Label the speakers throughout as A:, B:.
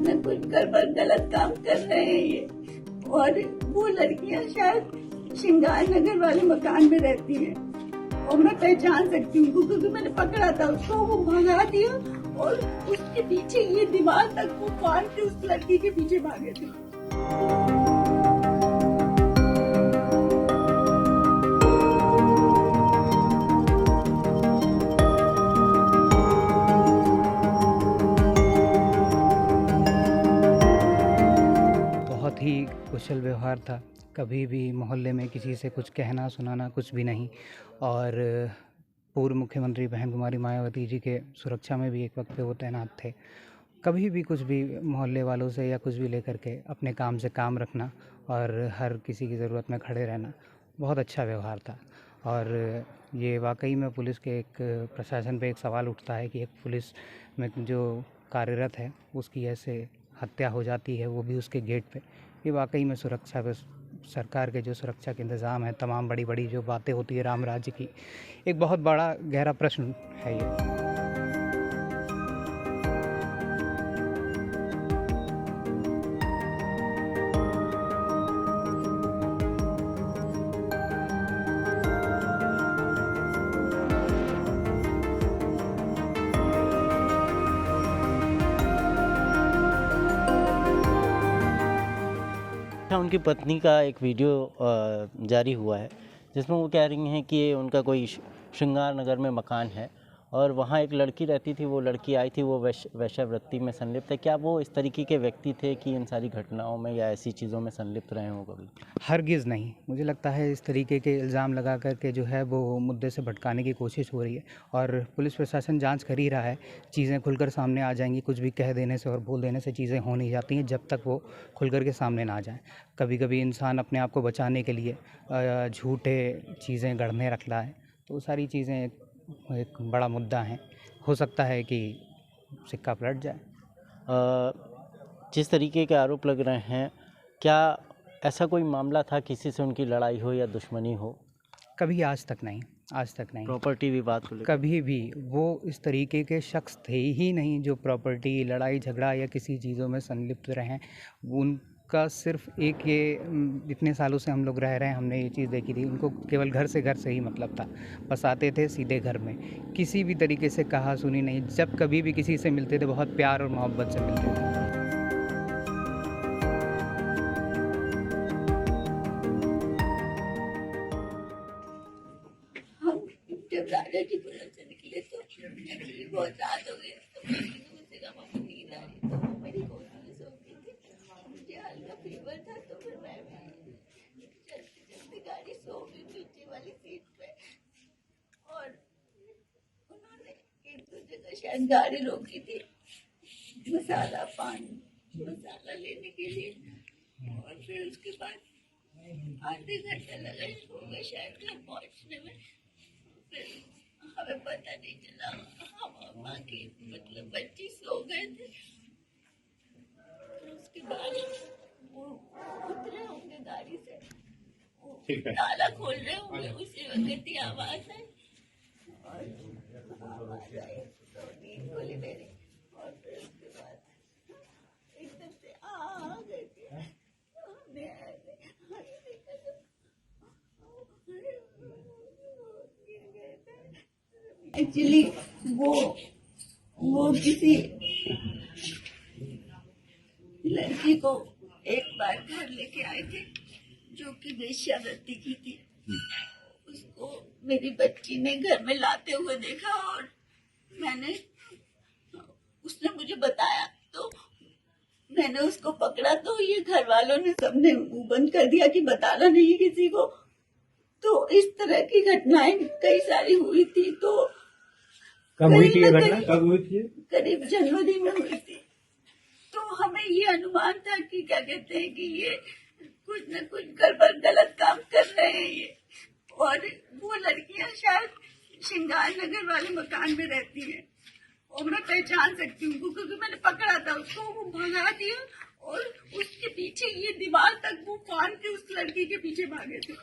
A: न कुछ गलत काम कर रहे हैं ये। और वो लड़कियां शायद श्रृंगार नगर वाले मकान में रहती हैं और मैं पहचान सकती हूँ क्योंकि मैंने पकड़ा था उसको। वो भगा दिया और उसके पीछे ये दीवार तक वो फाड़ के उस लड़की के पीछे भागे थे।
B: बहुत ही कुशल व्यवहार था, कभी भी मोहल्ले में किसी से कुछ कहना सुनाना कुछ भी नहीं। और पूर्व मुख्यमंत्री बहन कुमारी मायावती जी के सुरक्षा में भी एक वक्त पे वो तैनात थे। कभी भी कुछ भी मोहल्ले वालों से या कुछ भी लेकर के अपने काम से काम रखना और हर किसी की ज़रूरत में खड़े रहना, बहुत अच्छा व्यवहार था। और ये वाकई में पुलिस के एक प्रशासन पे एक सवाल उठता है कि एक पुलिस में जो कार्यरत है उसकी ऐसे हत्या हो जाती है, वो भी उसके गेट पे। ये वाकई में सुरक्षा पे सरकार के जो सुरक्षा के इंतज़ाम है, तमाम बड़ी बड़ी जो बातें होती है राम राज्य की, एक बहुत बड़ा गहरा प्रश्न है ये।
C: उनकी पत्नी का एक वीडियो जारी हुआ है जिसमें वो कह रही हैं कि उनका कोई श्रृंगार नगर में मकान है और वहाँ एक लड़की रहती थी। वो लड़की आई थी, वो वेश्यावृत्ति में संलिप्त है। क्या वो इस तरीके के व्यक्ति थे कि इन सारी घटनाओं में या ऐसी चीज़ों में संलिप्त रहे हों कभी?
B: हरगिज़ नहीं। मुझे लगता है इस तरीके के इल्ज़ाम लगा कर के जो है वो मुद्दे से भटकाने की कोशिश हो रही है और पुलिस प्रशासन जांच कर ही रहा है। चीज़ें खुलकर सामने आ जाएंगी। कुछ भी कह देने से और बोल देने से चीज़ें हो नहीं जाती हैं जब तक वो खुलकर के सामने ना आ जाएँ। कभी कभी इंसान अपने आप को बचाने के लिए झूठे चीज़ें गढ़ने रखता है, तो वो सारी चीज़ें एक बड़ा मुद्दा है। हो सकता है कि सिक्का पलट जाए।
C: जिस तरीके के आरोप लग रहे हैं, क्या ऐसा कोई मामला था किसी से उनकी लड़ाई हो या दुश्मनी हो?
B: कभी आज तक नहीं, आज तक नहीं।
C: प्रॉपर्टी विवाद को लेकर
B: कभी भी वो इस तरीके के शख्स थे ही नहीं जो प्रॉपर्टी, लड़ाई झगड़ा या किसी चीज़ों में संलिप्त रहें। उनका सिर्फ एक ये इतने सालों से हम लोग रह रहे हैं, हमने ये चीज़ देखी थी, उनको केवल घर से घर से ही मतलब था। बस आते थे सीधे घर में, किसी भी तरीके से कहा सुनी नहीं। जब कभी भी किसी से मिलते थे बहुत प्यार और मोहब्बत से मिलते थे।
A: हम जब राजा जी पुरम से निकले तो एक्चुअली बहुत रात हो गई, तो मुझसे कहा मम्मी नींद आ रही, तो वो मेरी गोद में सो गई थी। मुझे हल्का फीवर था तो फिर मैं चलते चलते गाड़ी सो गई पीछे वाली सीट पे। और उन्होंने एक दो जगह शायद गाड़ी रोकी थी मसाला लेने के लिए। और फिर उसके बाद आधे घंटे लगा होगा शायद घर पहुंचने में। फिर हमें पता नहीं चला, हम बाकी मतलब बच्चे सो गए थे। फिर उसके बाद वो उतरे होंगे गाड़ी से, वो ताला खोल रहे होंगे, उसी वक्त ही आवाज आई और आवाज आई तो नींद खोली मेरी। और फिर उसके बाद एकदम से आ गए थे। एक्चुअली वो किसी लड़की को एक बार घर लेके आए थे जो कि वेश्यावृत्ति की थी। उसको मेरी बच्ची ने घर में लाते हुए देखा और उसने मुझे बताया, तो मैंने उसको पकड़ा। तो ये घर वालों ने सबने मुंह बंद कर दिया कि बताना नहीं किसी को। तो इस तरह की घटनाएं कई सारी हुई थी। तो
D: कब हुई थी ये घटना? कब हुई थी?
A: करीब जनवरी में हुई थी। तो हमें ये अनुमान था कि क्या कहते हैं कि ये कुछ न कुछ गलत काम कर रहे हैं ये। और वो लड़कियां शायद श्रृंगार नगर वाले मकान में रहती हैं और मैं पहचान सकती हूँ क्योंकि मैंने पकड़ा था उसको। वो भगा दिया और उसके पीछे ये दीवार तक वो फाड़ के उस लड़की के पीछे भागे थे।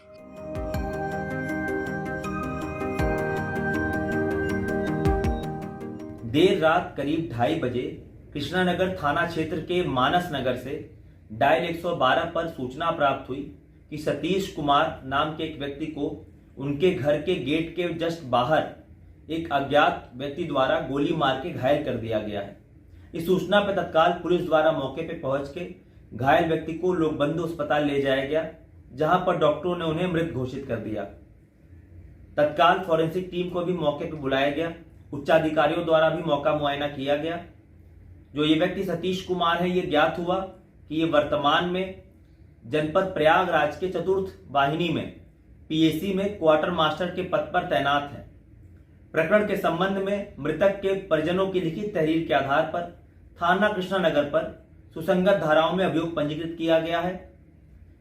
E: देर रात करीब 2:30 बजे कृष्णानगर थाना क्षेत्र के मानस नगर से डायल 112 पर सूचना प्राप्त हुई कि सतीश कुमार नाम के एक व्यक्ति को उनके घर के गेट के जस्ट बाहर एक अज्ञात व्यक्ति द्वारा गोली मार के घायल कर दिया गया है। इस सूचना पर तत्काल पुलिस द्वारा मौके पर पहुंच के घायल व्यक्ति को लोकबंधु अस्पताल ले जाया गया, जहां पर डॉक्टरों ने उन्हें मृत घोषित कर दिया। तत्काल फॉरेंसिक टीम को भी मौके पर बुलाया गया, उच्चाधिकारियों द्वारा भी मौका मुआयना किया गया। जो ये व्यक्ति सतीश कुमार है, ये ज्ञात हुआ कि ये वर्तमान में जनपद प्रयागराज के चतुर्थ वाहिनी में पीएसी में क्वार्टर मास्टर के पद पर तैनात है। प्रकरण के संबंध में मृतक के परिजनों की लिखित तहरीर के आधार पर थाना कृष्णानगर पर सुसंगत धाराओं में अभियोग पंजीकृत किया गया है।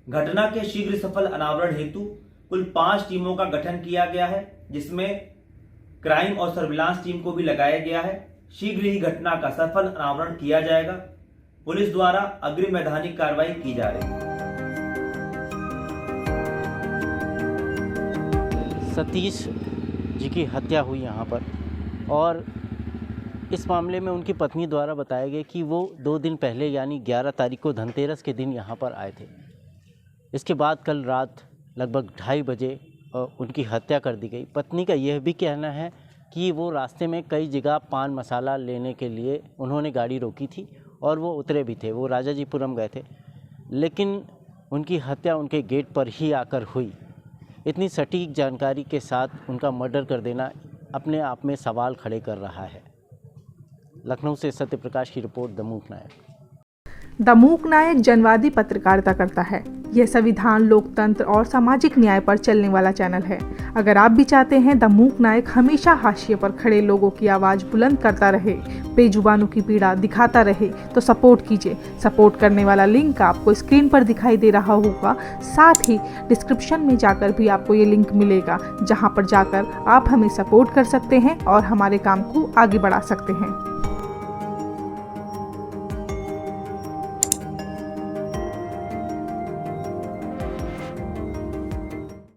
E: घटना के शीघ्र सफल अनावरण हेतु कुल 5 टीमों का गठन किया गया है, जिसमें क्राइम और सर्विलांस टीम को भी लगाया गया है। शीघ्र ही घटना का सफल अनावरण किया जाएगा। पुलिस द्वारा अग्रिम वैधानिक कार्रवाई की जा रही है।
C: सतीश जी की हत्या हुई यहाँ पर, और इस मामले में उनकी पत्नी द्वारा बताया गया कि वो 2 दिन पहले यानी 11 तारीख को धनतेरस के दिन यहाँ पर आए थे। इसके बाद कल रात लगभग 2:30 बजे उनकी हत्या कर दी गई। पत्नी का यह भी कहना है कि वो रास्ते में कई जगह पान मसाला लेने के लिए उन्होंने गाड़ी रोकी थी और वो उतरे भी थे, वो राजाजीपुरम गए थे, लेकिन उनकी हत्या उनके गेट पर ही आकर हुई। इतनी सटीक जानकारी के साथ उनका मर्डर कर देना अपने आप में सवाल खड़े कर रहा है। लखनऊ से सत्यप्रकाश की रिपोर्ट, द मूक नायक।
F: द मूक नायक जनवादी पत्रकारिता करता है। यह संविधान, लोकतंत्र और सामाजिक न्याय पर चलने वाला चैनल है। अगर आप भी चाहते हैं द मूक नायक हमेशा हाशिए पर खड़े लोगों की आवाज़ बुलंद करता रहे, बेजुबानों की पीड़ा दिखाता रहे, तो सपोर्ट कीजिए। सपोर्ट करने वाला लिंक आपको स्क्रीन पर दिखाई दे रहा होगा। साथ ही डिस्क्रिप्शन में जाकर भी आपको ये लिंक मिलेगा, जहाँ पर जाकर आप हमें सपोर्ट कर सकते हैं और हमारे काम को आगे बढ़ा सकते हैं।